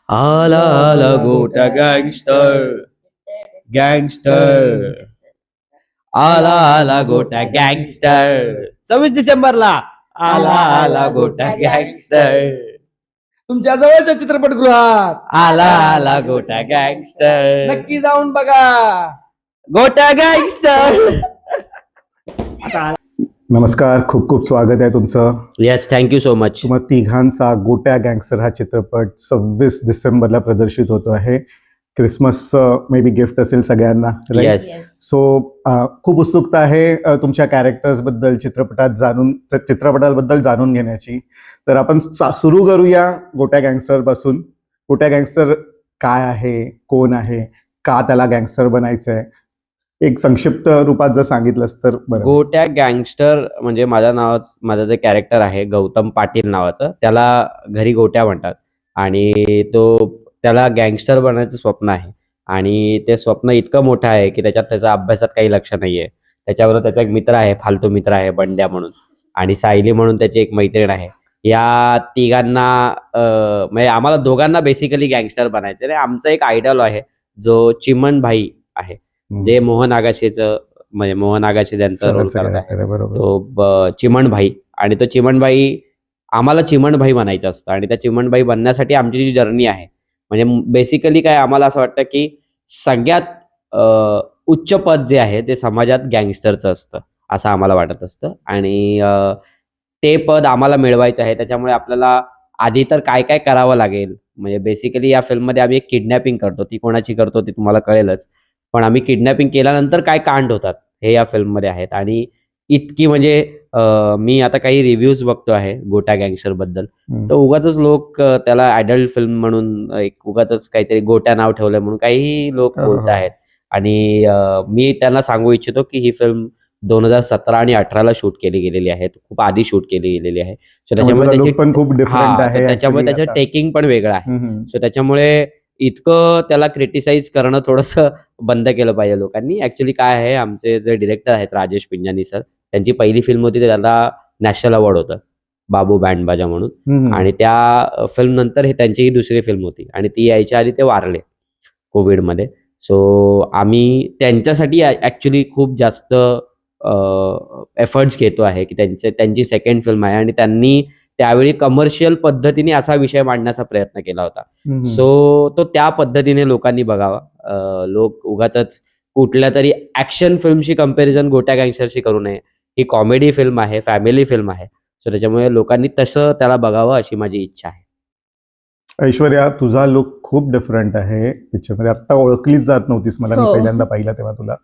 आला आला गोटा गँगस्टर गँगस्टर आला आला गोटा गँगस्टर 26 डिसेंबरला आला आला गोटा गँगस्टर तुमच्या जवळच्या चित्रपटगृहात आला आला गोटा गँगस्टर नक्की जाऊन बघा. गोटा गँगस्टर. नमस्कार, खूप खूप स्वागत आहे तुमचं. Yes, thank you so much. तुम्हा तिघांचा गोट्या गँगस्टर हा चित्रपट 26 डिसेंबरला प्रदर्शित होतो आहे. क्रिसमसचं मे बी गिफ्ट असेल सगळ्यांना. येस, सो खूप उत्सुकता आहे तुमच्या कॅरेक्टर्सबद्दल, चित्रपटाबद्दल जाणून घेण्याची. तर आपण सुरू करूया गोट्या गँगस्टर पासून. गोट्या गँगस्टर काय आहे, कोण आहे, का त्याला गँगस्टर बनायचं आहे, एक संक्षिप्त रूपात जर सांगितलंस तर बरं. गोट्या गँगस्टर म्हणजे माझं जे कॅरेक्टर आहे गौतम पाटील नावाचं, त्याला घरी गोट्या म्हणतात आणि त्याला गँगस्टर बनायचं स्वप्न आहे आणि ते स्वप्न इतकं मोठं आहे की त्याच्या अभ्यासात काही लक्ष नाहीये. त्याच्याबरोबर त्याचा एक मित्र आहे, फालतू मित्र आहे बंड्या म्हणून, आणि सायली म्हणून त्याची एक मैत्रीण आहे. या तिघांना म्हणजे आम्हाला दोघांना बेसिकली गँगस्टर बनायचं आहे. आमचा एक आयडॉल आहे जो चिमण भाई आहे, जे मोहन आगाशेचं म्हणजे मोहन आगाशे ज्यांचा रोल करत आहे तो चिमण भाई. आणि तो चिमण भाई आम्हाला चिमण भाई बनायचं असतं आणि त्या चिमण भाई बनण्यासाठी आमची जी जर्नी आहे म्हणजे बेसिकली काय, आम्हाला असं वाटतं की सगळ्यात उच्च पद जे आहे ते समाजात गँगस्टरचं असतं असं आम्हाला वाटत असतं आणि ते पद आम्हाला मिळवायचं आहे. त्याच्यामुळे आपल्याला आधी तर काय काय करावं लागेल. म्हणजे बेसिकली या फिल्ममध्ये आम्ही एक किडनॅपिंग करतो. ती कोणाची करतो ती तुम्हाला कळेलच, पण आम्ही किडनॅपिंग केल्यानंतर काय कांड होतात हे या फिल्ममध्ये आहेत. आणि इतकी म्हणजे मी आता काही रिव्ह्यूज बघतो आहे गोट्या गँगस्टर बद्दल, तर उगाच लोक त्याला ॲडल्ट फिल्म म्हणून एक उगाच काहीतरी गोट्या नाव ठेवलंय म्हणून काही लोक बोलत आहेत. आणि मी त्यांना सांगू इच्छितो की ही फिल्म 2017 आणि 18ला शूट केली गेलेली आहे, खूप आधी शूट केली गेलेली आहे. सो त्याच्यामुळे पण खूप डिफरंट आहे. त्याच्यामुळे त्याचं टेकिंग पण वेगळं आहे. सो त्याच्यामुळे इतकं त्याला क्रिटिसाइज करणं थोडंसं बंद केलं पाहिजे लोकांनी. ऍक्च्युली काय आहे, आमचे जे डिरेक्टर आहेत राजेश पिंजानी सर, त्यांची पहिली फिल्म होती, त्याला नॅशनल अवॉर्ड होतं बाबू बँड म्हणून. आणि त्या फिल्म नंतर हे त्यांची ही दुसरी फिल्म होती आणि ती यायच्या आधी ते वारले कोविडमध्ये. सो आम्ही त्यांच्यासाठी ऍक्च्युली खूप जास्त एफर्ट्स घेतो आहे की त्यांची सेकंड फिल्म आहे आणि त्यांनी त्यावेळी कमर्शियल पद्धतीने असा विषय मांडण्याचा प्रयत्न केला होता. सो तो त्या पद्धतीने लोकांनी बघावा. लोक उगाच कुठल्या तरी ऍक्शन फिल्मशी कंपॅरिझन गोट्या गँगस्टरशी करू नये. ही कॉमेडी फिल्म आहे, फॅमिली फिल्म आहे. सो त्याच्यामुळे लोकांनी तसं त्याला बघावं अशी माझी इच्छा आहे. ऐश्वर्या, तुझा लुक खूप डिफरंट आहे पिक्चरमध्ये. आता ओळखलीच जात नव्हतीस मला, मी पहिल्यांदा पाहिला तेव्हा तुला.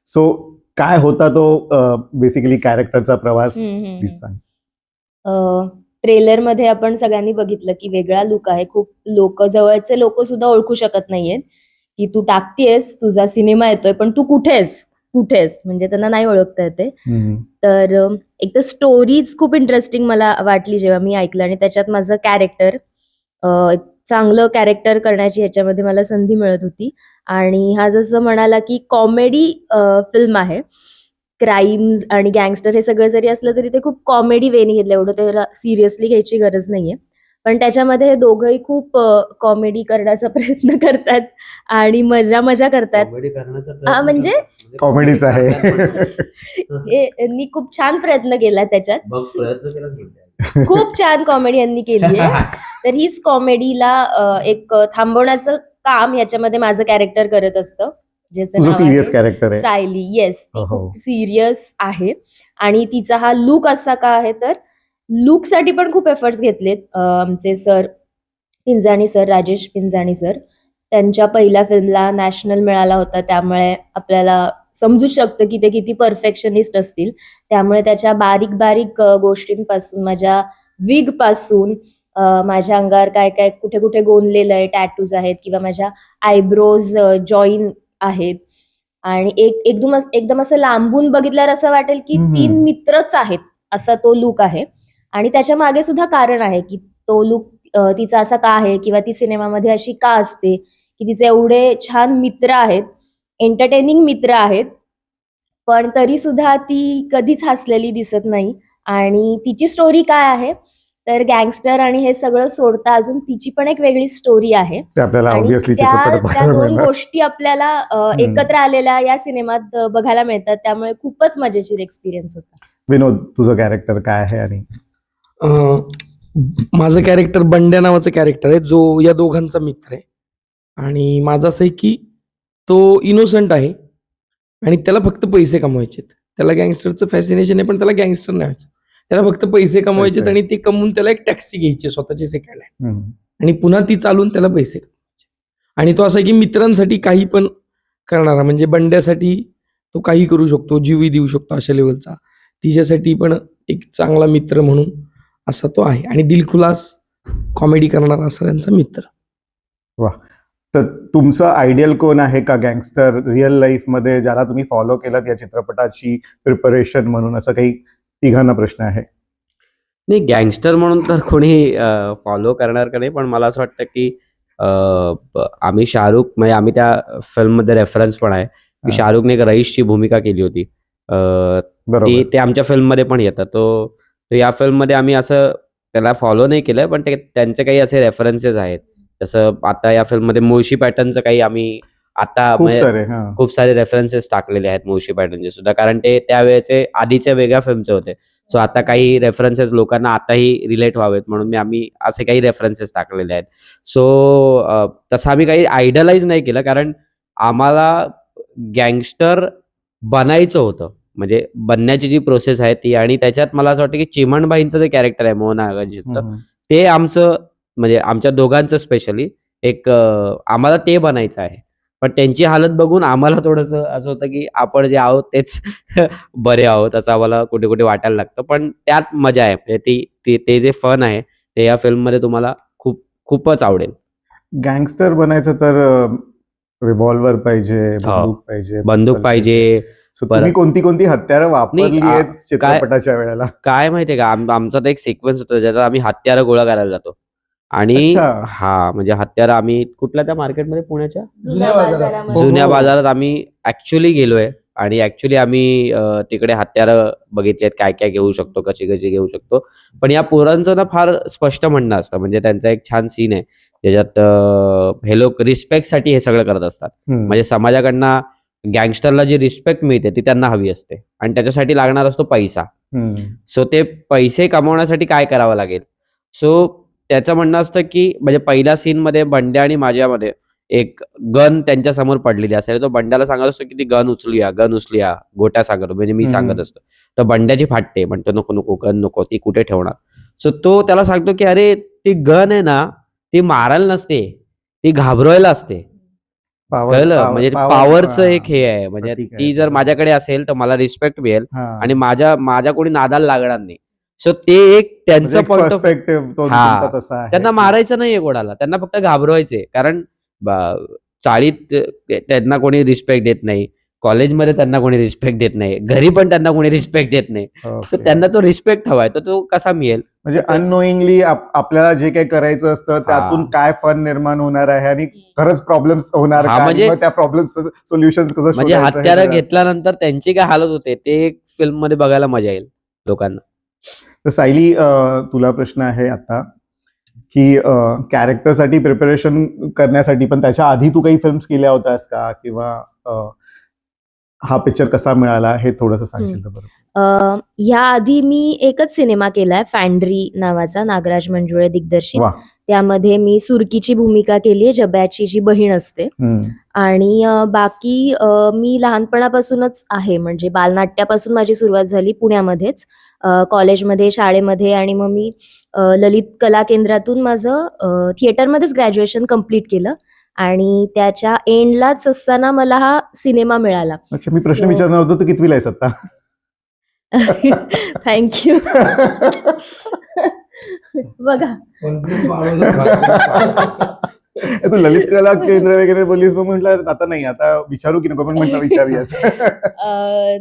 सो काय होता तो बेसिकली कॅरेक्टरचा प्रवास, प्लीज सांग. ट्रेलर मध्ये आपण सगळ्यांनी बघितलं की वेगळा लुक आहे. खूप लोक, जवळचे लोक सुद्धा ओळखू शकत नाहीयेत की तू टाकतेस, तुझा सिनेमा येतोय, पण तू कुठेस म्हणजे त्यांना नाही ओळखता येते. तर एक तर स्टोरीज खूप इंटरेस्टिंग मला वाटली जेव्हा मी ऐकलं, आणि त्याच्यात माझं कॅरेक्टर चांगलं कॅरेक्टर करण्याची ह्याच्यामध्ये मला संधी मिळत होती. आणि हा जसं म्हणाला की कॉमेडी फिल्म आहे, क्राईम्स आणि गँगस्टर हे सगळं जरी असलं तरी ते खूप कॉमेडी वेने घेतलं, एवढं त्याला सिरियसली घ्यायची गरज नाहीये. पण त्याच्यामध्ये हे दोघंही खूप कॉमेडी करण्याचा प्रयत्न करतात आणि मजा करतात. म्हणजे कॉमेडीच आहे. यांनी खूप छान प्रयत्न केला त्याच्यात, खूप छान कॉमेडी यांनी केली आहे. तर हीच कॉमेडीला एक थांबवण्याचं काम याच्यामध्ये माझं कॅरेक्टर करत असतं, ज्याचं नाव सिरियस कॅरेक्टर आहे सायली. येस, ती खूप सिरियस आहे. आणि तिचा हा लुक असा का आहे, तर लुक साठी पण खूप एफर्ट्स घेतलेत आमचे सर पिंजाणी सर, राजेश पिंजाणी सर. त्यांच्या पहिल्या फिल्मला नॅशनल मिळाला होता, त्यामुळे आपल्याला समजू शकतं की ते किती परफेक्शनिस्ट असतील. त्यामुळे त्याच्या बारीक बारीक गोष्टींपासून, माझ्या विग पासून, माझ्या अंगावर काय काय कुठे कुठे गोंदलेलं आहे, टॅटूज आहेत, किंवा माझ्या आयब्रोज जॉईन आहेत, आणि एकदम असं लांबून बघितल्यावर असं वाटेल की 3 मित्रच आहेत, असा तो लुक आहे. आणि त्याच्या मागे सुद्धा कारण आहे की तो लुक तिचा असा का आहे, किंवा ती सिनेमामध्ये अशी का असते, की तिचे एवढे छान मित्र आहेत, एंटरटेनिंग मित्र आहेत, पण तरी सुद्धा ती कधीच हसलेली दिसत नाही. आणि तिची स्टोरी काय आहे, तर गँगस्टर आणि हे सगळं सोडता अजून तिची पण एक वेगळी स्टोरी आहे ते आपल्याला आणि ऑब्व्हियसली त्या चित्रपटात त्या बघायला दोन मिळणार. गोष्टी आपल्याला एकत्र आलेल्या या सिनेमात बघायला मिळतात. त्यामुळे खूपच मजेशीर एक्सपिरियन्स होता. विनोद, तुझं कॅरेक्टर काय आहे आणि अं, माझं कॅरेक्टर बंड्या नावाचं कॅरेक्टर आहे, जो या दोघांचा मित्र आहे. आणि माझं असं आहे की तो इनोसंट आहे आणि त्याला फक्त पैसे कमवायचेत. त्याला गँगस्टरचं फॅसिनेशन आहे, पण त्याला गँगस्टर नाही व्हायचं. त्याला फक्त पैसे कमवायचेत पैसे. आणि ते कमवून त्याला एक टॅक्सी घ्यायची स्वतःची सेकंड हँड हम्म. आणि पुन्हा ती चालवून त्याला पैसे कमवायचे. आणि तो असा आहे की मित्रांसाठी काही पण करणारा, म्हणजे बंड्यासाठी तो काही करू शकतो, जीवही देऊ शकतो अशा लेवलचा. तिच्यासाठी पण एक चांगला मित्र म्हणून असा तो आहे आणि दिलखुलास कॉमेडी करणारा असा त्यांचा मित्र. तर तुमचं आयडियल कोण आहे का गँगस्टर रिअल लाईफ मध्ये, ज्याला तुम्ही फॉलो केलं या चित्रपटाची प्रिपरेशन म्हणून? असं काही तिघांना प्रश्न आहे. नाही, गँगस्टर म्हणून तर कोणी फॉलो करणार का नाही, पण मला असं वाटतं की आम्ही शाहरुख, म्हणजे आम्ही त्या फिल्ममध्ये रेफरन्स पण आहे की हा. शाहरुखने एक रईसची भूमिका केली होती. बरोबर. ते आमच्या फिल्ममध्ये पण येतं. तो या फिल्ममध्ये आम्ही असं त्याला फॉलो नाही केलं, पण त्यांचे काही असे रेफरन्सेस आहेत. जसं आता या फिल्ममध्ये मुळशी पॅटर्नचं काही आम्ही आता खूप म्हणजे सारे. हा. खूप सारे रेफरन्सेस टाकलेले आहेत मुळशी पॅटर्नचे सुद्धा, कारण ते त्यावेळेचे आधीच्या वेगळ्या फिल्मचे होते. सो आता काही रेफरन्सेस लोकांना आताही रिलेट व्हावेत म्हणून आम्ही असे काही रेफरन्सेस टाकलेले आहेत. सो तसं आम्ही काही आयडलाइज नाही केलं, कारण आम्हाला गँगस्टर बनायचं होतं. म्हणजे बनण्याची जी प्रोसेस आहे ती, आणि त्याच्यात मला असं वाटतं की चिमणबाईंचं जे कॅरेक्टर आहे मोहन आगांजीचं, हम्म. ते आमचं म्हणजे आमच्या दोघांचं स्पेशली एक आम्हाला ते बनायचं आहे. पण त्यांची हालत बघून आम्हाला थोडंसं असं होतं की आपण जे आहोत तेच बरे आहोत असं आम्हाला कुठे-कुठे वाटायला लागतं. पण त्यात मजा आहे. म्हणजे ते जे फन आहे ते या फिल्ममध्ये तुम्हाला खूपच आवडेल. गँगस्टर बनायचं तर रिव्हॉल्वर पाहिजे, हो. बंदूक पाहिजे, बंदूक पिस्तल पाहिजे. So तुम्ही कोणती हत्यारं वापरली नाही, आहेत चित्रपटाच्या वेळेला? काय माहितीये का, आमचा तर एक सिक्वेन्स होता ज्याच्यात आम्ही हत्यारं गोळा करायला जातो. आणि अच्छा. हां, म्हणजे हत्यारं आम्ही कुठल्या त्या मार्केटमध्ये पुण्याच्या जुन्या बाजारात. बाजारामध्ये. जुन्या हो. बाजारात आम्ही ॲक्चुअली गेलोय आणि ॲक्चुअली आम्ही तिकडे हत्यारं बघितलेत, काय-काय घेऊ शकतो, कशी-कशी घेऊ शकतो. पण या पोरांचं ना फार स्पष्ट म्हणणं असतं. म्हणजे त्यांचा एक छान सीन आहे ज्याच्यात हे लोक रिस्पेक्टसाठी हे सगळं करत असतात. हम्म. म्हणजे समाजाकडनं गँगस्टरला जी रिस्पेक्ट मिळते ती त्यांना हवी असते आणि त्याच्यासाठी लागणार असतो पैसा. हम्म. सो ते पैसे कमवण्यासाठी काय करावं लागेल? सो त्याचं म्हणणं असतं की म्हणजे पहिल्या सीनमध्ये बंड्या आणि माझ्यामध्ये एक गन त्यांच्या समोर पडलेली असेल. तो बंड्याला सांगत असतो की ती गन उचलूया. गोट्या सांगतो, म्हणजे मी सांगत असतो. तर बंड्याची फाटते. म्हणतो, "नको, नको, गन नको. ती कुठे ठेवणार?" सो तो त्याला सांगतो की "अरे, ती गन आहे ना, ती मारायला नसते. ती घाबरवायला असते." कळलं? म्हणजे पॉवरचं एक हे आहे. म्हणजे प्रतीक आहे ती ते, जर बरोबर. माझ्याकडे असेल तर मला रिस्पेक्ट मिळेल हा. आणि माझ्या कोणी नादाला लागणार नाही. सो ते एक त्यांचं म्हणजे पॉइंट ऑफ पर्स्पेक्टिव्ह तो हां. तुमचा तसा आहे. त्यांना मारायचं नाहीये कोणाला. त्यांना फक्त घाबरवायचंय. कारण चाळीत त्यांना कोणी रिस्पेक्ट देत नाही. कॉलेजमध्ये त्यांना कोणी रिस्पेक्ट देत नाही. घरी पण त्यांना कोणी रिस्पेक्ट देत नाही. So okay. त्यांना तो रिस्पेक्ट हवाय. तर तो कसा मिळेल? म्हणजे अननोईंगली आपल्याला जे काही करायचं असतं त्यातून काय फन निर्माण होणार आहे आणि खरंच प्रॉब्लेम्स होणार हां, का, आणि म्हणजे- मग त्या प्रॉब्लेम्स सोल्युशन कसं म्हणजे शोधायचं हे हत्यारं सगळं. घेतल्यानंतर त्यांची काय हालत होते ते एक फिल्ममध्ये बघायला मजा येईल लोकांना. तर सायली, तुला प्रश्न आहे आता की कॅरेक्टरसाठी प्रिपरेशन करण्यासाठी पण त्याच्या आधी तू काही फिल्म्स केल्या होत्यास का, किंवा हा पिक्चर कसा मिळाला हे थोडंसं सांगशील तर बरं. ह्याआधी मी एकच सिनेमा केलाय, फॅन्ड्री नावाचा, नागराज मंजुळे दिग्दर्शित. वा. त्यामध्ये मी सुरकीची भूमिका केली आहे, जब्याची जी बहीण असते. हम्म. आणि बाकी मी लहानपणापासूनच आहे, म्हणजे बालनाट्यापासून माझी सुरुवात झाली पुण्यामध्येच, कॉलेजमध्ये, शाळेमध्ये. आणि मग मी ललित कला केंद्रातून माझं थिएटरमध्येच ग्रॅज्युएशन कंप्लीट केलं आणि त्याच्या एंडलाच असताना मला हा सिनेमा मिळाला. अच्छा, मी प्रश्न So- विचारणार होतो, तू कितवीला आहेस आता? थँक्यू. बघा. तू ललित कला केंद्र वगैरे बोललीस, मग म्हटलं आता नाही, आता विचारू की नको, पण म्हटलं विचारूयाच.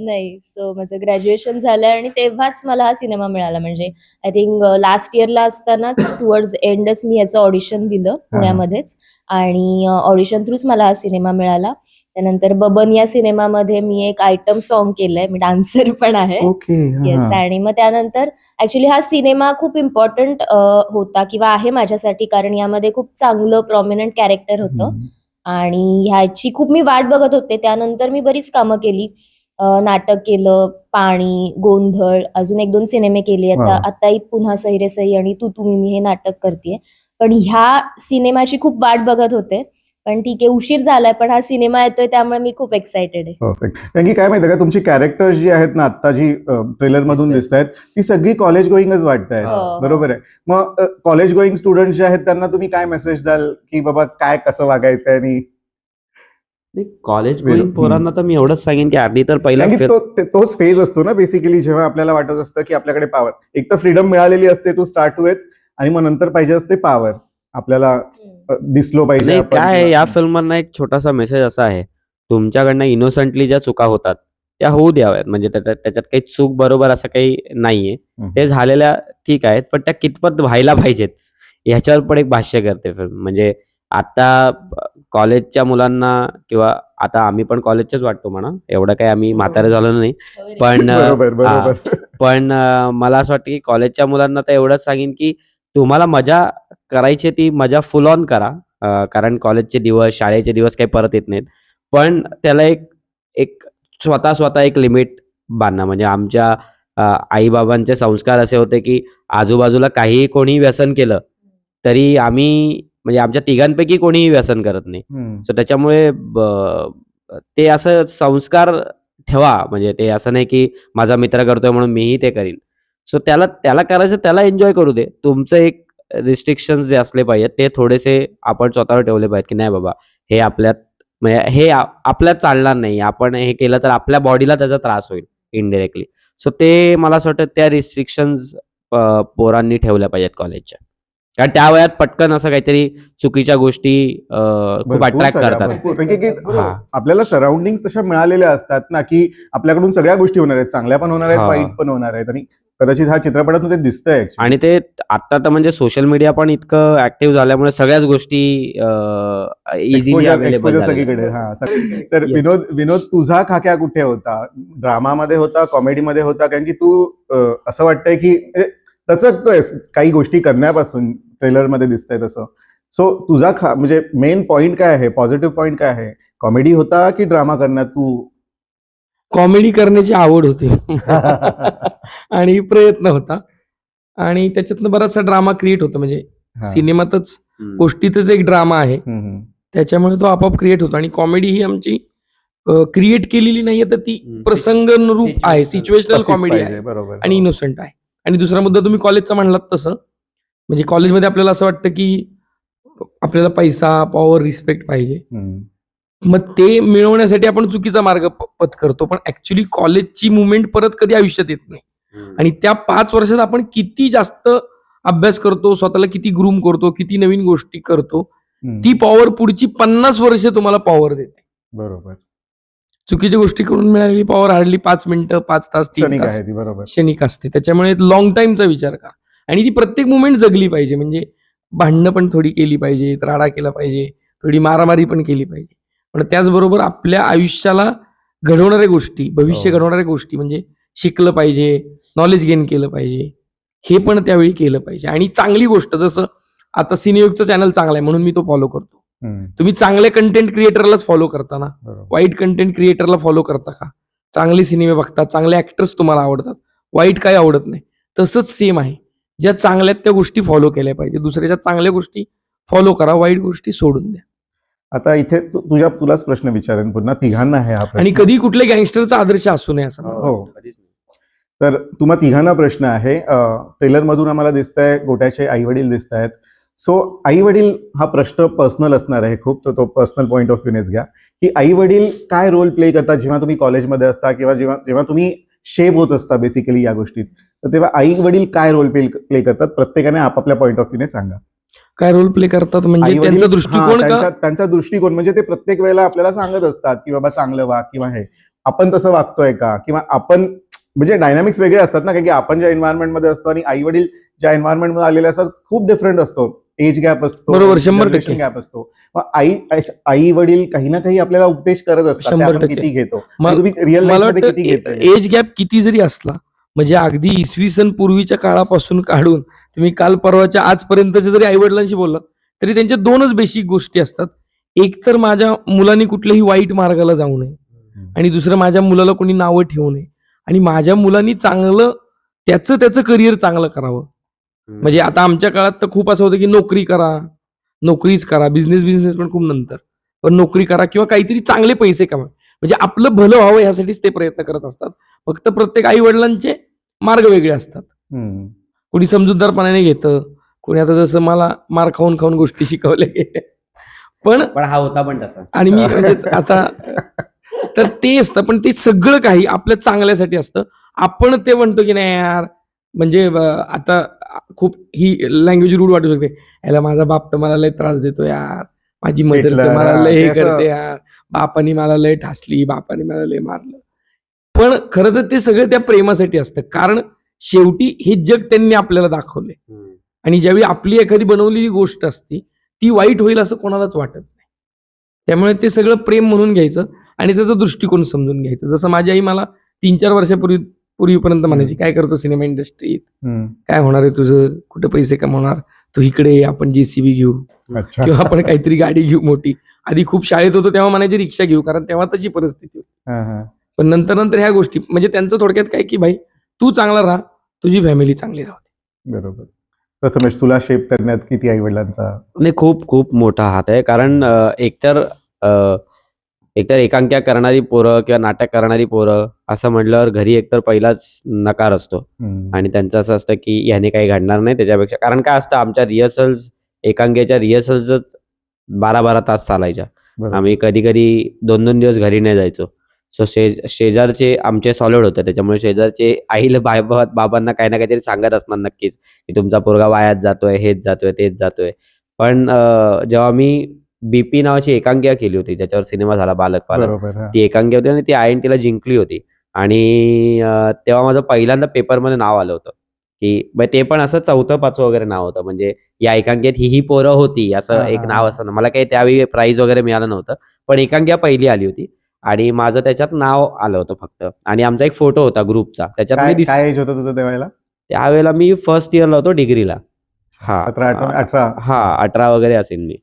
नाही, सो माझं ग्रॅज्युएशन झालंय आणि तेव्हाच मला हा सिनेमा मिळाला. म्हणजे आय थिंक लास्ट इयरला असतानाच टुवर्ड्स एंडच मी याचं ऑडिशन दिलं पुण्यामध्येच आणि ऑडिशन थ्रूच मला हा सिनेमा मिळाला. त्यानंतर बबन या सिनेमामध्ये मी एक आयटम सॉन्ग केलंय, मी डान्सर पण आहे. ओके. येस. आणि मग त्यानंतर ऍक्च्युली हा सिनेमा खूप इम्पॉर्टंट होता किंवा आहे माझ्यासाठी, कारण यामध्ये खूप चांगलं प्रॉमिनंट कॅरेक्टर होतं आणि ह्याची खूप मी वाट बघत होते. त्यानंतर मी बरीच कामं केली. नाटक केलं, पाणी, गोंधळ, अजून 1-2 सिनेमे केले. वा. आता पुन्हा सही रे सही आणि तू तुम्ही मी हे नाटक करतेय. पण ह्या सिनेमाची खूप वाट बघत होते. पण ठीक आहे, उशीर झालाय, पण हा सिनेमा येतोय त्यामुळे मी खूप एक्सायटेड आहे. परफेक्ट. कारण की काय माहितीये का, तुमची कॅरेक्टर्स जी आहेत ना आता जी ट्रेलर मधून दिसत आहेत ती सगळी कॉलेज गोईंगच वाटत आहेत. हो. बरोबर आहे. मग कॉलेज गोईंग स्टुडंट जे आहेत त्यांना तुम्ही काय मेसेज द्याल की बाबा काय कसं वागायचं आणि कॉलेज वेळ- गोईंग पोरांना तर मी एवढंच सांगेन की आधी तर पहिला कारण की तोच फेज असतो ना बेसिकली, जेव्हा आपल्याला वाटत असतं की आपल्याकडे पॉवर, एक तर फ्रीडम मिळालेली असते टू स्टार्ट विथ, आणि मग नंतर पाहिजे असते पॉवर, आपल्याला दिसलो पाहिजे नाही आपण काय किंवा- या फिल्ममधनं एक छोटासा मेसेज असा आहे, तुमच्याकडनं इनोसंटली ज्या चुका होतात त्या होऊ द्याव्यात. म्हणजे त्याच्यात काही चूक बरोबर असं काही नाहीये. हम्म. ते झालेल्या ठीक आहेत, पण त्या कितपत व्हायला पाहिजेत ह्याच्यावर पण एक भाष्य करते फिल्म. म्हणजे आता कॉलेजच्या मुलांना किंवा आता आम्ही पण कॉलेजचेच वाटतो म्हणा, एवढं काही आम्ही म्हातारे झालो नाही. पण बरोबर बरोबर. पण मला असं वाटतं की कॉलेजच्या मुलांना तर एवढंच सांगेन की तुम्हाला मजा करायची ती मजा फुल ऑन करा. कारण कॉलेजचे दिवस, शाळेचे दिवस काही परत येत नाहीत. पण त्याला एक एक स्वतः एक लिमिट बांधा. म्हणजे आमच्या आई-बाबांचे संस्कार असे होते की आजूबाजूला काहीही कोणीही व्यसन केलं, तरी आम्ही म्हणजे आमच्या तिघांपैकी कोणीही व्यसन करत नाही. हम्म. सो त्याच्यामुळे ते असं संस्कार ठेवा. म्हणजे ते असं नाही की माझा मित्र करतोय म्हणून मीही ते करीन. सो त्याला करायचं, त्याला एन्जॉय करू दे. तुमचं एक रिस्ट्रिक्शन्स जे असले पाहिजेत ते थोडेसे आपण स्वतःवर ठेवले पाहिजेत, की नाही बाबा हे आपल्यात म्हणजे हे आपल्यात चालणार नाही. आपण हे केलं तर आपल्या बॉडीला त्याचा त्रास होईल इनडायरेक्टली. सो ते मला असं वाटतं त्या रिस्ट्रिक्शन्स पोरांनी ठेवल्या पाहिजेत कॉलेजच्या. कारण त्या वयात पटकन असं काहीतरी चुकीच्या गोष्टी खूप भरपूर अट्रॅक्ट साऱ्या, करतात. भरपूर. कारण की हां. आपल्याला सराउंडिंग तशा मिळालेल्या असतात ना, की आपल्याकडून सगळ्या गोष्टी होणार आहेत, चांगल्या पण होणार आहेत, हां. वाईट पण होणार आहेत, आणि कदाचित हा चित्रपटातून ते दिसतंय actually. आणि ते आता तर म्हणजे सोशल मीडिया पण इतकं ऍक्टिव्ह झाल्यामुळे सगळ्याच गोष्टी इझिली अवेलेबल एक्सपोजर झालेल्या सगळीकडे. आहेत. तर Yes. विनोद तुझा खाक्या कुठे होता? ड्रामामध्ये होता, कॉमेडीमध्ये होता? कारण की तू असं वाटतंय की तचकतोय काही गोष्टी करण्यापासून, ट्रेलरमध्ये दिसतंय तसं. सो तुझा म्हणजे मेन पॉइंट काय आहे, पॉझिटिव्ह पॉइंट काय आहे? कॉमेडी होता की ड्रामा करण्यात तू कॉमेडी करण्याची आवड होती आणि प्रयत्न होता आणि त्याच्यातनं बराचसा ड्रामा क्रिएट होतो. म्हणजे हा. सिनेमातच, हम्म. गोष्टीतच एक ड्रामा आहे, हम्म, हम्म. त्याच्यामुळे तो आपोआप क्रिएट होतो. आणि कॉमेडी ही आमची क्रिएट केलेली नाहीये, तर ती हम्म. प्रसंगनुरूप आहे, सिच्युएशनल तशीच कॉमेडी पाहिजे, आहे बरोबर. आणि इनोसंट आहे. आणि दुसरा मुद्दा तुम्ही कॉलेजचा म्हणलात तसं, म्हणजे कॉलेजमध्ये आपल्याला असं वाटतं की आपल्याला पैसा, पॉवर, रिस्पेक्ट पाहिजे. हम्म. मग ते मिळवण्यासाठी आपण चुकीचा मार्ग पत्करतो. पण ऍक्च्युली कॉलेजची मुवमेंट परत कधी आयुष्यात येत नाही. आणि त्या 5 वर्षात आपण किती जास्त अभ्यास करतो, स्वतःला किती ग्रूम करतो, किती नवीन गोष्टी करतो, हम्म. ती पॉवर पुढची 50 वर्ष तुम्हाला पॉवर देते. बरोबर. चुकीच्या गोष्टी करून मिळालेली पॉवर हार्डली 5 मिनिटं, 5 तास, 3 क्षणिक तास आहे ती, बरोबर. क्षणिक असते. त्याच्यामुळे लॉंग टाईमचा विचार करा आणि ती प्रत्येक मुवमेंट जगली पाहिजे. म्हणजे भांडणं पण थोडी केली पाहिजे, राडा केला पाहिजे, थोडी मारामारी पण केली पाहिजे. पण त्याचबरोबर आपल्या आयुष्याला घडवणाऱ्या गोष्टी, भविष्य हो. घडवणाऱ्या गोष्टी, म्हणजे शिकलं पाहिजे, नॉलेज गेन केलं पाहिजे, हे पण त्यावेळी केलं पाहिजे. आणि चांगली गोष्ट, जसं आता सिनेयुगचं चॅनल चांगलं आहे म्हणून मी तो फॉलो करतो. हम्म. तुम्ही चांगल्या कंटेंट क्रिएटरलाच फॉलो करता ना, बरोबर. वाईट कंटेंट क्रिएटरला फॉलो करता का? चांगले सिनेमे बघता, चांगले ऍक्टर्स तुम्हाला आवडतात, वाईट काही आवडत नाही. तसंच सेम आहे, ज्या चांगल्यात त्या गोष्टी फॉलो केल्या पाहिजे. दुसऱ्याच्या चांगल्या गोष्टी फॉलो करा, वाईट गोष्टी सोडून द्या. आता इथे तुलाच प्रश्न विचारेन पुन्हा, तिघांना आहे हा प्रश्न. आणि कधी कुठल्या गँगस्टरचा आदर्श असू नये असं मला हो. वाटतं. कधीच नाही. तर तुम्हा तिघांना प्रश्न आहे. ट्रेलर मधून आम्हाला दिसतंय गोट्याचे आई वडील दिसत आहेत. सो आई वडील हा प्रश्न पर्सनल असणार आहे खूप, तर तो पर्सनल पॉईंट ऑफ व्ह्यूनेच घ्या, की आई वडील काय रोल प्ले करतात जेव्हा तुम्ही कॉलेजमध्ये असता किंवा जेव्हा तुम्ही शेप होत असता बेसिकली या गोष्टीत, तर तेव्हा आई वडील काय रोल प्ले करतात? प्रत्येकाने आपापल्या पॉईंट ऑफ व्ह्यूने सांगा. काय रोल प्ले करतात म्हणजे आई-वडील- त्यांचा हां, दृष्टिकोन का? त्यांचा दृष्टिकोन म्हणजे ते प्रत्येक वेळेला आपल्याला सांगत असतात की बाबा चांगलं वाग किंवा हे, आपण तसं वागतोय का, किंवा आपण म्हणजे डायनामिक्स वेगळे असतात ना, कारण की आपण ज्या एन्व्हायरमेंटमध्ये असतो आणि आई वडील ज्या एन्व्हायरमेंटमध्ये आलेले असतात खूप डिफरंट असतो. एज गॅप असतो, बरोबर, 100% जनरेशन गॅप असतो. मग आई वडील काही ना काही आपल्याला उपदेश करत असतात, ते 100% आपण किती घेतो, मला तुम्ही रिअल मला लाईफ मध्ये वाटतं किती घेताय? एज गॅप किती जरी असला, म्हणजे अगदी इसवी सन पूर्वीच्या काळापासून काढून तुम्ही काल परवाच्या आजपर्यंतच्या जरी आई-वडिलांशी बोललात, तरी त्यांच्या 2च बेसिक गोष्टी असतात. एक तर माझ्या मुलांनी कुठल्याही वाईट मार्गाला जाऊ नये आणि दुसरं माझ्या मुलाला कोणी नावं ठेवू नये आणि माझ्या मुलांनी चांगलं त्याचं करिअर चांगलं करावं. म्हणजे आता आमच्या काळात तर खूप असं होतं की नोकरी करा, नोकरीच करा, बिझनेस पण खूप नंतर. पण नोकरी करा किंवा काहीतरी चांगले पैसे कमवा. म्हणजे आपलं भलं व्हावं यासाठीच ते प्रयत्न करत असतात. फक्त प्रत्येक आई-वडिलांचे मार्ग वेगळे असतात. हम्म. कोणी समजूतदारपणाने घेतं, कोणी आता जसं मला मार खाऊन गोष्टी शिकवल्या गेल्या. पण पण हा होता पण तसा. आणि मी म्हणजे आता तर ते असतं, पण ते सगळं काही आपल्या चांगल्यासाठी असतं. आपण ते म्हणतो की नाही यार, म्हणजे आता खूप ही लँग्वेज रूड वाटू शकते. याला माझा बाप तर मला लय त्रास देतो यार, माझी मदर तर हिटलर, मला हा, लय ते हे असं करते यार, बापानी मला लय ठासली, बापानी मला लय मारलं. पण खरं तर ते सगळं त्या प्रेमासाठी असतं. कारण शेवटी हे जग त्यांनी आपल्याला दाखवलंय आणि ज्यावेळी आपली एखादी बनवलेली गोष्ट असते, ती वाईट होईल असं कोणालाच वाटत नाही. त्यामुळे ते सगळं प्रेम म्हणून घ्यायचं आणि त्याचा दृष्टिकोन समजून घ्यायचं. जसं माझी आई मला 3-4 वर्षापूर्वीपर्यंत म्हणायची, "काय करतो सिनेमा इंडस्ट्रीत? हम्म. काय होणार आहे तुझं? कुठे पैसे कमवणार? तू इकडे ये, आपण JCB घेऊ अच्छा. किंवा आपण काहीतरी गाडी घेऊ मोठी." आधी खूप शाळेत होतो तेव्हा म्हणायचे रिक्षा घेऊ, कारण तेव्हा तशी परिस्थिती होती. हा, हा. पण नंतर ह्या गोष्टी म्हणजे त्यांचं थोडक्यात काय, की भाई तू चांगला राहा, तुझी फॅमिली चांगली राहू दे. बरोबर. प्रथमेश, तुला शेप करण्यात किती आई वडिलांचा? नाही, खूप मोठा हात आहे. कारण एकतर एकांकिका करणारी पोरं किंवा नाटक करणारी पोरं असं म्हटल्यावर घरी एकतर पहिलाच नकार असतो आणि त्यांचं असं असतं की ह्याने काही घडणार नाही त्याच्यापेक्षा. कारण काय असतं, आमच्या एकांकिकेच्या रिहर्सल्सच 12-12 तास चालायच्या. बरोबर. आम्ही कधी-कधी 2-2 दिवस घरी नाही जायचो. सो शेजारचे आमचे सॉलिड होते. त्याच्यामुळे शेजारचे आईला बाबांना काही ना काहीतरी सांगत असणार नक्कीच, की तुमचा पोरगा वायात जातोय, हेच जातोय, तेच जातोय. पण जेव्हा मी BP नावाची एकांकिका केली होती, ज्याच्यावर सिनेमा झाला बालक पालक. बरोबर. हा. ती एकांकिका होती आणि ती INTला जिंकली होती आणि तेव्हा माझं पहिल्यांदा पेपरमध्ये नाव आलं होतं, की मग ते पण असं 4थं-5वं वगैरे नाव होतं. म्हणजे या एकांकिकेत ही पोरं होती, असं हा, एक हा, नाव हा. असतं. मला काही त्यावेळी प्राईज वगैरे मिळालं नव्हतं. पण एकांकिका पहिली आली होती आणि माझं त्याच्यात नाव आलं होतं फक्त आणि आमचा एक फोटो होता ग्रुपचा. त्याच्यात मी काय एज होतं तुझं त्यावेळेला? त्यावेळेला मी फर्स्ट इयरला होतो डिग्रीला. हां. 17, 18? हां, 18 वगैरे असेन मी.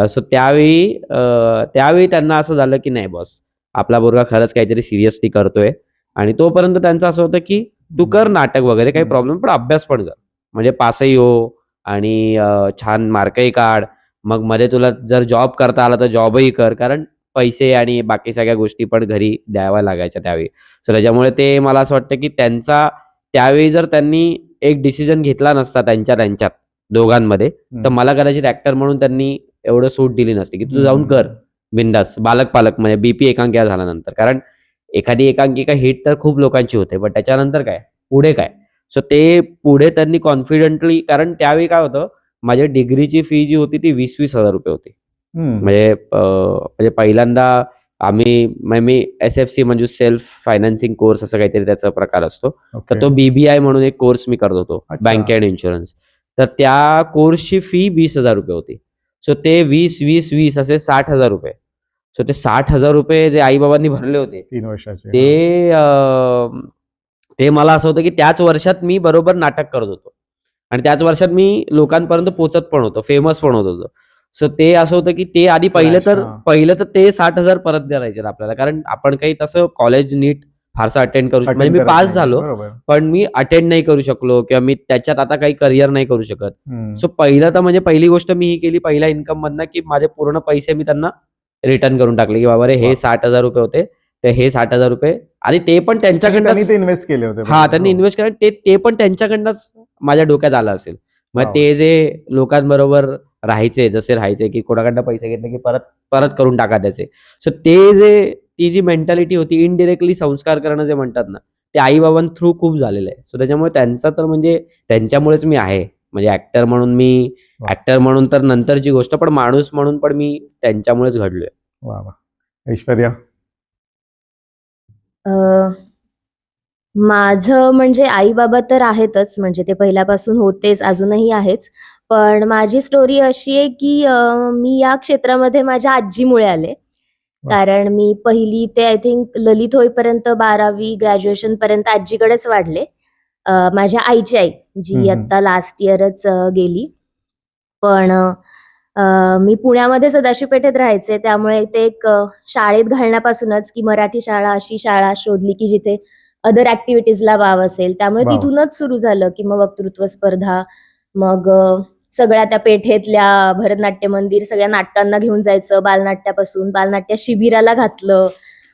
सो त्यावेळी त्यांना असं झालं, की नाही बॉस, आपला पोरगा खरंच काहीतरी सिरियसली करतोय आणि तोपर्यंत त्यांचं असं होतं, की तू कर नाटक वगैरे काही प्रॉब्लेम, पण अभ्यास पण कर. म्हणजे पासही हो आणि छान मार्कही काढ. मग मध्ये तुला जर जॉब करता आला तर जॉबही कर. कारण पैसे आणि बाकी सगळ्या गोष्टी पण घरी द्याव्या लागायच्या त्यावेळी. सो त्याच्यामुळे ते मला असं वाटतं, की त्यावेळी जर त्यांनी एक डिसिजन घेतला नसता त्यांच्यात दोघांमध्ये, तर मला कदाचित ॲक्टर म्हणून त्यांनी एवढं सूट दिली नसती, की तू जाऊन कर बिंदास बालक-पालक म्हणजे BP एकांकिका झाल्यानंतर. कारण एखादी एकांकिका हिट तर खूप लोकांची होते, पण त्याच्यानंतर काय? पुढे काय? सो ते पुढे त्यांनी कॉन्फिडेंटली, कारण त्यावेळी काय होतं, माझ्या डिग्रीची फी जी होती ती ₹20,000 होती. म्हणजे पहिल्यांदा मी SFC म्हणजे सेल्फ फायनान्सिंग कोर्स असं काहीतरी त्याचा प्रकार असतो. तर तो BBI म्हणून एक कोर्स मी करत होतो, अच्छा. Bank and insurance. तर त्या कोर्सची फी ₹20,000 होती. सो ते 20 असे ₹60,000. सो ते ₹60,000 जे आई-बाबांनी भरले होते, 3 वर्षाचे. ते मला असं होतं, की त्याच वर्षात मी बरोबर नाटक करत होतो आणि त्याच वर्षात मी लोकांपर्यंत पोहोचत पण होतो, फेमस पण होत होतो. सो ते असं होतं, की ते आधी पहिलं तर ते 60,000 परत द्यायचे आपल्याला. कारण आपण काही तसं कॉलेज नीट फारसं अटेंड करू म्हणजे मी पास झालो, बरोबर. पण मी अटेंड नाही करू शकलो किंवा मी त्याच्यात आता काही करियर नाही करू शकत. सो पहिलं तर म्हणजे पहिली गोष्ट मी ही केली पहिल्या इन्कममधनं, की माझे पूर्ण पैसे मी त्यांना रिटर्न करून टाकले, की बाबा रे हे ₹60,000 होते, तर हे ₹60,000 आणि ते पण त्यांच्याकडनंच इन्व्हेस्ट केले होते. हां, त्यांनी इन्व्हेस्ट केलं. ते पण त्यांच्याकडनंच माझ्या डोक्यात आलं असेल. मग ते जे लोकांबरोबर राहायचे, जसे राहायचे, की कोणाकडनं पैसे घेतले, की परत करून टाका त्याचे. सो ती जी मेंटॅलिटी होती, इनडायरेक्टली संस्कार करणं जे म्हणतात ना, ते आई-बाबां थ्रू खूप झालेलं आहे. सो त्याच्यामुळे त्यांचा तर म्हणजे त्यांच्यामुळेच मी आहे. म्हणजे ॲक्टर म्हणून तर नंतरची गोष्ट, पण माणूस म्हणून पण मी त्यांच्यामुळेच घडलोय. वाह, वाह! ऐश्वर्या? माझं म्हणजे आई-बाबा तर आहेतच, म्हणजे ते पहिल्यापासून होतेच, अजूनही आहेच. पण माझी स्टोरी अशी आहे की मी या क्षेत्रामध्ये माझ्या आजीमुळे आले. वा. कारण मी 1ली ते आय थिंक ललित होईपर्यंत 12वी ग्रॅज्युएशन पर्यंत आजीकडेच वाढले. माझ्या आईची आई, जी हम्म. आता लास्ट इयरच गेली. पण मी पुण्यामध्ये सदाशिव पेठेत राहायचे, त्यामुळे ते एक शाळेत घालण्यापासूनच की मराठी शाळा अशी शाळा शोधली की जिथे अदर ॲक्टिव्हिटीजला वाव असेल. त्यामुळे वाव. तिथूनच सुरू झालं की मग वक्तृत्व स्पर्धा, मग सगळ्या त्या पेठेतल्या भरतनाट्य मंदिर, सगळ्या नाटकांना घेऊन जायचं. बालनाट्यापासून बालनाट्य शिबिराला घातलं.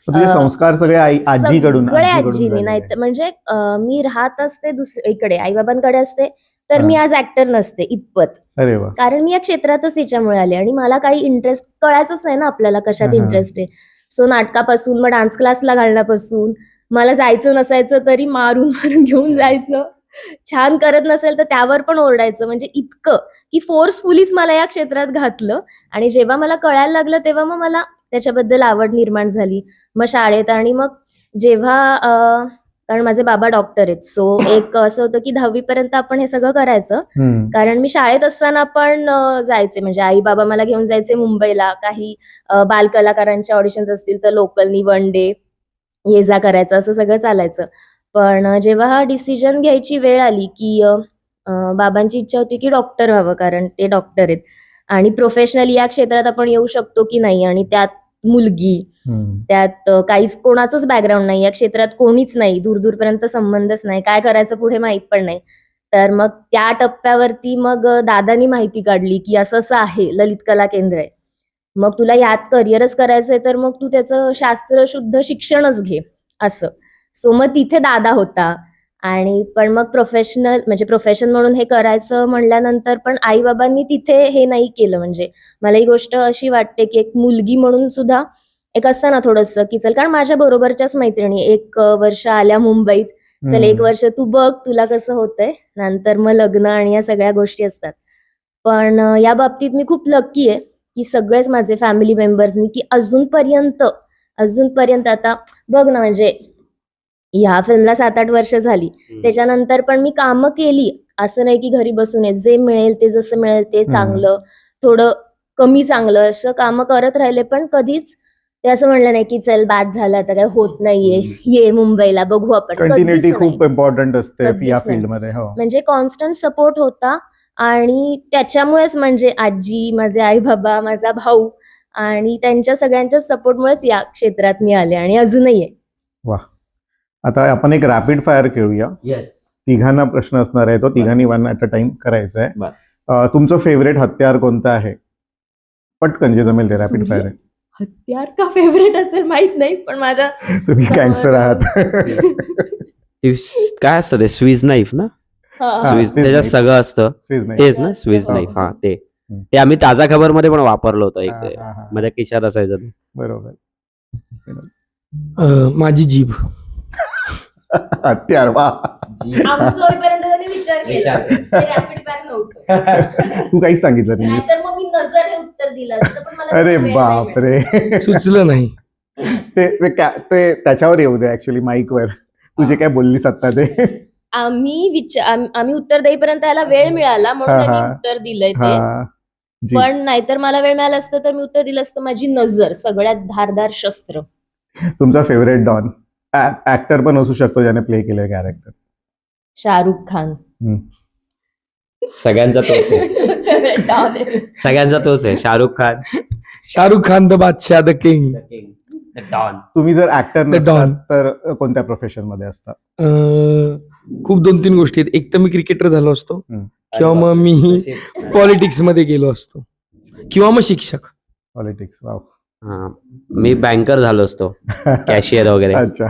मग तुझे संस्कार सगळे आजीकडून सगळे आजीकडून आजीने, झालेले नाही आहे. म्हणजे मी राहत असते इकडे आई-बाबांकडे असते, तर हा. मी आज ॲक्टर नसते इतपत. अरे वा. कारण मी या क्षेत्रातच तिच्यामुळे आले आणि मला काही इंटरेस्ट कळायचंच नाही ना आपल्याला कशात हा. इंटरेस्ट आहे. सो नाटकापासून, मग डान्स क्लासला घालण्यापासून, मला जायचं नसायचं तरी मारून मारून घेऊन जायचं. छान करत नसेल तर त्यावर पण ओरडायचं. म्हणजे इतकं की फोर्सफुलीच मला या क्षेत्रात घातलं आणि जेव्हा मला कळायला लागलं तेव्हा मग मला त्याच्याबद्दल आवड निर्माण झाली. मग शाळेत आणि मग जेव्हा कारण माझे बाबा डॉक्टर आहेत. सो एक असं होतं की 10वी पर्यंत आपण हे सगळं करायचं. हम्म. कारण मी शाळेत असताना पण जायचे, म्हणजे आई-बाबा मला घेऊन जायचे मुंबईला. काही बालकलाकारांचे ऑडिशन्स असतील तर लोकलनी 1 डे ये जा करायचं, असं सगळं चालायचं. पण जेव्हा हा डिसिजन घ्यायची वेळ आली की बाबांची इच्छा होती की डॉक्टर व्हावं, कारण ते डॉक्टर आहेत आणि प्रोफेशनली या क्षेत्रात आपण येऊ शकतो की नाही, आणि त्यात मुलगी, हम्म. त्यात काहीच कोणाचंच बॅकग्राऊंड नाही, या क्षेत्रात कोणीच नाही, दूरपर्यंत संबंधच नाही, काय करायचं पुढे माहित पण नाही. तर मग त्या टप्प्यावरती मग दादानी माहिती काढली की असं असं आहे, ललित कला केंद्र आहे. मग तुला यात करिअरच करायचंय तर मग तू त्याचं शास्त्रशुद्ध शिक्षणच घे, असं. सो मग तिथे दादा होता आणि पण मग प्रोफेशनल म्हणजे प्रोफेशन म्हणून हे करायचं म्हणल्यानंतर पण आई-बाबांनी तिथे हे नाही केलं. म्हणजे मला ही गोष्ट अशी वाटते की एक मुलगी म्हणून सुद्धा एक असतं ना थोडंसं की चल, कारण माझ्या बरोबरच्याच मैत्रिणी 1 वर्ष आल्या मुंबईत, चल 1 वर्ष तू बघ तुला कसं होतंय, नंतर मग लग्न आणि या सगळ्या गोष्टी असतात. पण या बाबतीत मी खूप लकी आहे की सगळेच माझे फॅमिली मेंबर्सनी की अजूनपर्यंत आता बघ ना, म्हणजे ह्या फिल्मला 7-8 वर्ष झाली. त्याच्यानंतर पण मी कामं केली. असं नाही की घरी बसून आहे. जे मिळेल ते, जसं मिळेल ते चांगलं, थोडं कमी चांगलं असं कामं करत राहिले. पण कधीच ते असं म्हणलं नाही की चल बाद झालं, आता काय होत नाहीये, ये मुंबईला बघू आपण. कंटिन्युटी कधीच नाही. खूप इम्पॉर्टंट असते कधीच या नाही. फील्डमध्ये. हो. म्हणजे कॉन्स्टंट सपोर्ट होता आणि त्याच्यामुळेच म्हणजे आजी, माझे आई-बाबा, माझा भाऊ आणि त्यांच्या सगळ्यांच्या सपोर्टमुळेच या क्षेत्रात मी आले आणि अजूनही आहे. वा. आता आपण एक रॅपिड फायर खेळूया. येस. तिघांना प्रश्न असणार आहे, तो तिघांनी 1 ॲट अ टाइम करायचा आहे. बरं. तुमचं फेवरेट हत्यार कोणतं आहे? पटकन जे जमेल ते रॅपिड फायर आहे. हत्यार का फेवरेट असेल माहित नाही, पण माझ्या तुम्ही गँगस्टर आहात. काय असतं ते, स्विस नाईफ ना? हा. स्विस, Swiss त्याच्यात knife. सगळं असतं. स्विस नाही. तेच ना, स्विस हो. नाईफ. हा, ते हम्म. ते आम्ही ताजा खबर मध्ये पण वापरलं होतं. हा, एक हा, हा. माझ्या खिशात असायचं ते. बरोबर. माझी जीभ. हत्यार. वा. आमचं होईपर्यंत त्यांनी विचार केला. ते रॅपिड फायर नव्हतं. तू काहीच सांगितलं नाही. नाहीतर मग मी नजर हे उत्तर दिलं असतं, पण मला अरे वेळ नाही मिळाला. बापरे. सुचलं नाही. ते त्याच्यावर येऊ दे, ऍक्च्युली माईकवर तू जे काय बोललीस आता ते. आम्ही उत्तर देईपर्यंत त्याला वेळ मिळाला म्हणून हा, त्यांनी हा. उत्तर दिलंय ते. हा. जी. पण नाहीतर मला वेळ मिळाला असतं तर मी उत्तर दिलं असतं माझी नजर, सगळ्यात धारदार शस्त्र. तुमचा फेवरेट डॉन ऍक्टर पण असू शकतो ज्याने प्ले केलंय कॅरेक्टर. शाहरुख खान. सगळ्यांचा तोच आहे. Favorite डॉन आहे. सगळ्यांचा तोच आहे, शाहरुख खान. शाहरुख खान द बादशाह, द किंग. डॉन. तुम्ही जर ऍक्टर The नसतात Don. तर कोणत्या प्रोफेशन मध्ये असता? खूप 2-3 गोष्टी आहेत. एक तर मी क्रिकेटर झालो असतो, किंवा मग मी पॉलिटिक्स मध्ये गेलो असतो, किंवा मग शिक्षक. पॉलिटिक्स. वाव. हा, मी बँकर झालो असतो, कॅशियर वगैरे. अच्छा.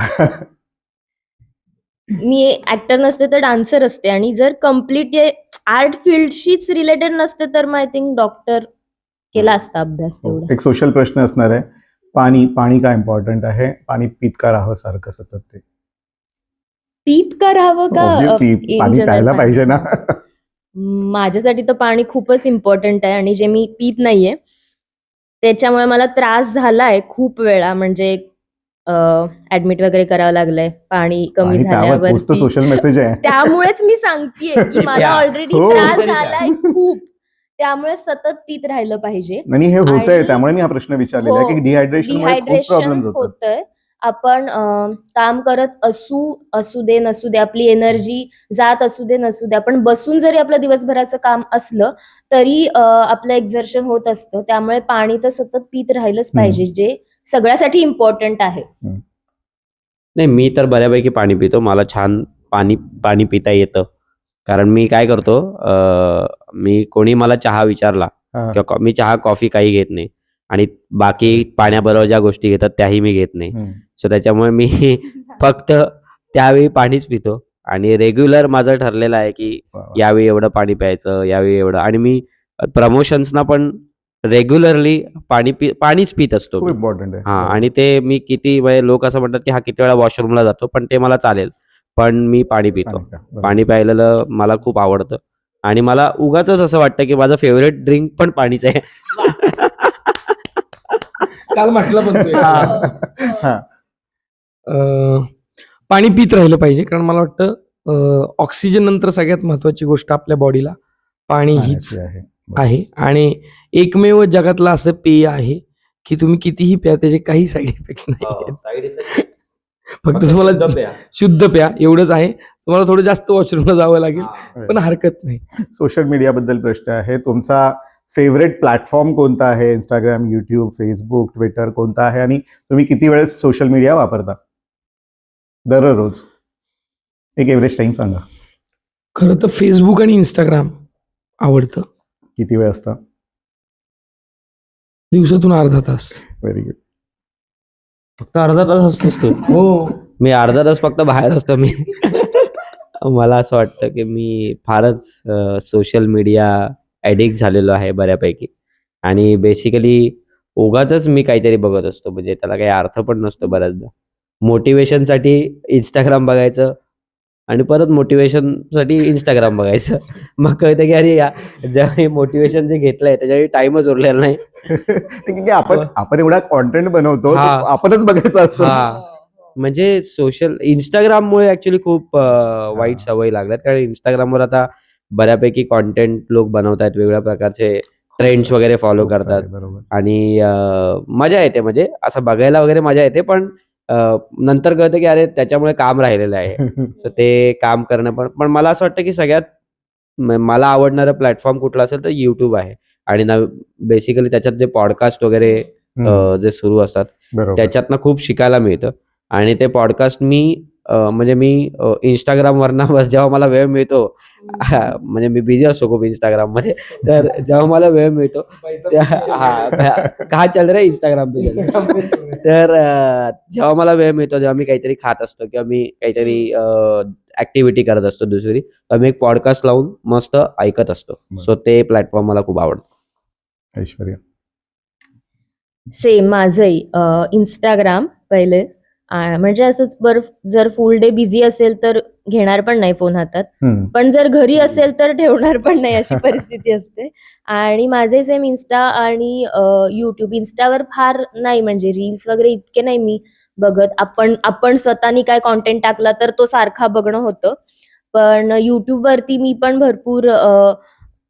मी ऍक्टर नसते तर डान्सर असते, आणि जर कम्प्लीट आर्ट फील्डशीच रिलेटेड नसते तर मग आय थिंक डॉक्टर केला असता अभ्यास तेवढा. एक सोशल प्रश्न असणार आहे. पाणी का इम्पॉर्टंट आहे? पाणी पीत का राहावं सारखं सतत ते? पीत का राहावं का? Obviously, in पाणी general प्यायला पाणी. पाहिजे ना. माझ्यासाठी तर पाणी खूपच इम्पॉर्टंट आहे, आणि जे मी पीत नाहीये त्याच्यामुळे मला त्रास झालाय खूप वेळा. म्हणजे ऍडमिट वगैरे करावं लागलंय पाणी कमी पाणी प्यावं, तोच तर झाल्यावरती. सोशल मेसेज आहे. त्यामुळेच मी सांगतेय की मला प्या. ऑलरेडी हो. त्रास झालाय खूप. त्यामुळे सतत पीत राहिलं पाहिजे. आणि हे होतंय आणि त्यामुळे मी हा प्रश्न विचारलेला आहे हो, की डिहायड्रेशनमुळे खूप डिहायड्रेशन प्रॉब्लेम्स होतात. होतंय. आपण काम करत असू दे, नसू दे, आपली एनर्जी जात असू दे, नसू दे, आपण बसून जरी आपलं दिवसभराचं काम असलं, तरी आपलं एक्झर्शन होत असतं. त्यामुळे पाणी तर सतत पीत राहिलंच पाहिजे, जे सगळ्यासाठी इम्पॉर्टंट आहे. नाही, मी तर बऱ्यापैकी पाणी पितो. मला छान पाणी पिता येतं. कारण मी काय करतो, मी कोणी मला चहा विचारला हा. किंवा मी चहा, कॉफी काही घेत नाही आणि बाकी पाण्याबरोबर ज्या गोष्टी घेतात त्याही मी घेत नाही. हम्म. सो त्याच्यामुळे मी फक्त त्यावेळी पाणीच पितो आणि रेग्युलर माझं ठरलेलं आहे की वा, वा. यावेळी एवढं पाणी प्यायचं, यावेळी एवढं. आणि मी प्रमोशन्सना पण रेग्युलरली पाणीच पित असतो खूप मी. इम्पॉर्टंट आहे. हां, बरोबर. आणि ते मी किती म्हणजे लोक असं म्हणतात की हा किती वेळा वॉशरूमला जातो, पण ते मला चालेल. पण मी पाणी पितो. पाणी प्या. बरोबर. पाणी प्यायलेलं मला खूप आवडतं आणि मला उगाचच असं वाटतं की माझं फेव्हरेट ड्रिंक पण पाणीच आहे. काल म्हटलं पण तू हा. हा. पाणी पित राहिलं पाहिजे, कारण मला वाटतं ऑक्सिजन नंतर सगळ्यात महत्वाची गोष्ट आपल्या बॉडीला पाणी हीच पाण्याची आहे. बरोबर. आहे. आणि एकमेव जगातलं असं पेय आहे की तुम्ही कितीही प्या, त्याचे काही साईड इफेक्ट नाही हो, आहेत. side effect फक्त फक्त तुम्हाला शुद्ध प्या. शुद्ध प्या एवढंच आहे. तुम्हाला थोडं जास्त वॉशरूमला जावं लागेल, हां. पण हरकत नाही. सोशल मीडियाबद्दल प्रश्न आहे. तुमचा फेवरेट प्लॅटफॉर्म कोणता आहे? इंस्टाग्राम, युट्यूब, फेसबुक, ट्विटर कोणता आहे? आणि तुम्ही किती वेळेस सोशल मीडिया वापरता दररोज? एक एव्हरेज टाइम सांगा. खरं तर फेसबुक आणि इंस्टाग्राम आवडतं. किती वेळ असता? दिवसातून अर्धा तास. Very good. फक्त अर्धा तास असतोस तू? हो. मी अर्धा तास फक्त बाहेर असतो मी. मला असं वाटतं की मी फारच सोशल मीडिया ॲडिक्ट झालेलो आहे बऱ्यापैकी आणि बेसिकली उगाचच मी काहीतरी बघत असतो. म्हणजे त्याला काही अर्थ पण नसतो बऱ्याचदा. मोटिव्हेशनसाठी Instagram बघायचं आणि परत मोटिव्हेशनसाठी Instagram बघायचं. मग कळतं की अरे जेव्हा हे मोटिव्हेशन जे घेतलंय त्याच्यासाठी टाईमच उरलेला नाही. ठीक आहे, आपण एवढा कॉन्टेंट बनवतो, हा. तो आपणच बघायचा असतो. हां. म्हणजे Instagramमुळे ॲक्चुअली खूप वाईट हां. सवयी लागल्यात. कारण Instagramवर आता बऱ्यापैकी कंटेंट लोक बनवतायत, वेगवेगळ्या प्रकारचे ट्रेंड्स सारे, वगैरे फॉलो खूप सारे, करतात बरोबर. आणि मजा येते. म्हणजे असं बघायला वगैरे मजा येते. पण नंतर कळतं की अरे त्याच्यामुळे काम राहिलेलं आहे. सो ते काम करणं पण मला असं वाटतं की सगळ्यात मला आवडणारं प्लॅटफॉर्म कुठला असेल तर YouTube आहे आणि बेसिकली त्याच्यात जे पॉडकास्ट वगैरे हम्म. जे सुरू असतात बरोबर. त्याच्यातनं खूप शिकायला मिळतं आणि ते पॉडकास्ट म्हणजे मी Instagramवरनं जेव्हा मला वेळ मिळतो, म्हणजे मी बिझी असतो खूप Instagramमध्ये, तर जेव्हा मला वेळ मिळतो कहाँ चल रहा है Instagram पे चल रहा है. तर जेव्हा मला वेळ मिळतो, जेव्हा मी काहीतरी खात असतो किंवा मी काहीतरी ॲक्टिव्हिटी करत असतो दुसरी, तर मी एक पॉडकास्ट लावून मस्त ऐकत असतो. सो ते प्लॅटफॉर्म मला खूप आवडतं. ऐश्वर्या. सेम माझंही Instagram पहिले. म्हणजे असंच जर फुल डे बिझी असेल तर घेणार पण नाही फोन हातात. हम्म. पण जर घरी असेल तर ठेवणार पण नाही अशी परिस्थिती असते. आणि माझे सेम Insta आणि YouTube. Instaवर फार नाही, म्हणजे रील्स वगैरे इतके नाही मी बघत. आपण स्वतःनी काय कंटेंट टाकला तर तो सारखा बघणं होतं. पण YouTubeवरती मी पण भरपूर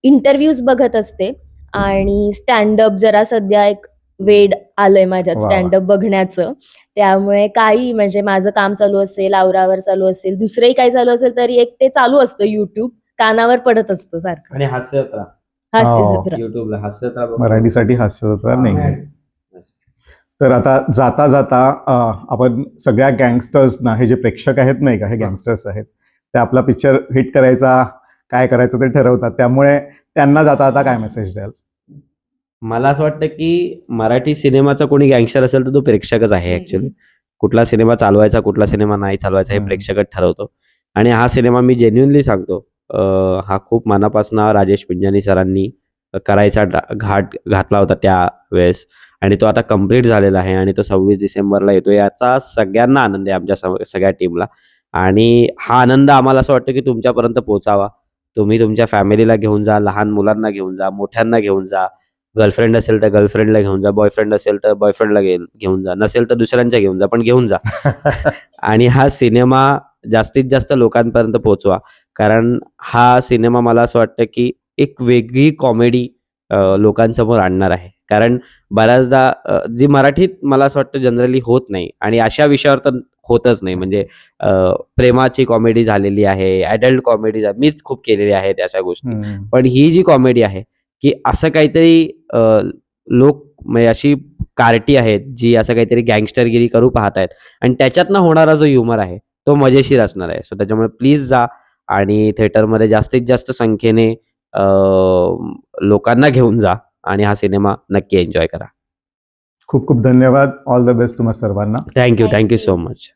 इंटरव्ह्यूज बघत असते आणि स्टँडअप जरा सध्या एक वेड आलंय माझ्यात वा वा. स्टँडअप बघण्याचं. त्यामुळे काही म्हणजे माझं काम चालू असेल, आवरावर चालू असेल, दुसरंही काही चालू असेल तरी एक ते चालू असतं YouTube. कानावर पडत असतं सारखं. आणि हास्यजत्रा हो. हास्यजत्रा. YouTubeला हास्यजत्रा बघतो. मराठीसाठी हास्यजत्रा नाही. तर आता जाता जाता आपण सगळ्या गँगस्टर्सना, हे जे प्रेक्षक आहेत नाही का, हे गँगस्टर्स आहेत, ते आपला पिक्चर हिट करायचा काय करायचं ते ठरवतात. त्यामुळे त्यांना जाता जाता काय मेसेज द्याल? मला असं वाटतं की मराठी सिनेमाचा कोणी गँगस्टर असेल तर तो प्रेक्षकच आहे ॲक्च्युअली. कुठला सिनेमा चालवायचा, कुठला सिनेमा नाही चालवायचा हे प्रेक्षकच ठरवतो. आणि हा सिनेमा मी जेन्युइनली सांगतो, हा खूप मनापासून राजेश पिंजानी सरांनी करायचा घाट घातला होता त्यावेळेस आणि तो आता कंप्लीट झालेला आहे आणि तो 26 डिसेंबरला येतो. याचा सगळ्यांना आनंद आहे, आमच्या सगळ्या टीमला. आणि हा आनंद आम्हाला असं वाटतं की तुमच्यापर्यंत पोहोचावा. तुम्ही तुमच्या फॅमिलीला घेऊन जा, लहान मुलांना घेऊन जा, मोठ्यांना घेऊन जा. गर्लफ्रेंड असेल तर गर्लफ्रेंडला घेऊन जा, बॉयफ्रेंड असेल तर बॉयफ्रेंडला घेऊन जा, नसेल तर दुसऱ्यांच्या घेऊन जा, पण घेऊन जा. आणि हा सिनेमा जास्तीत जास्त लोकांपर्यंत पोहोचवा. कारण हा सिनेमा मला असं वाटतं की एक वेगळी कॉमेडी लोकांसमोर आणणार आहे. कारण बऱ्याचदा जी मराठीत मला असं वाटतं जनरली होत नाही आणि अशा विषयावर तर होतच नाही. म्हणजे प्रेमाची कॉमेडी झालेली आहे, अडल्ट कॉमेडी मीच खूप केलेली आहेत अशा गोष्टी. हम्म. पण ही जी कॉमेडी आहे, की असं काहीतरी लोक म्हणजे अशी कार्टी आहेत, जी असं काहीतरी गँगस्टरगिरी करू पाहत आहेत आणि त्याच्यातनं होणारा जो ह्युमर आहे, तो मजेशीर असणार आहे. सो त्याच्यामुळे प्लीज जा आणि थिएटरमध्ये जास्तीत जास्त संख्येने लोकांना घेऊन जा आणि हा सिनेमा नक्की एन्जॉय करा. खूप खूप धन्यवाद. ऑल द बेस्ट तुम्हा सर्वांना. Thank you Thank so you. Much.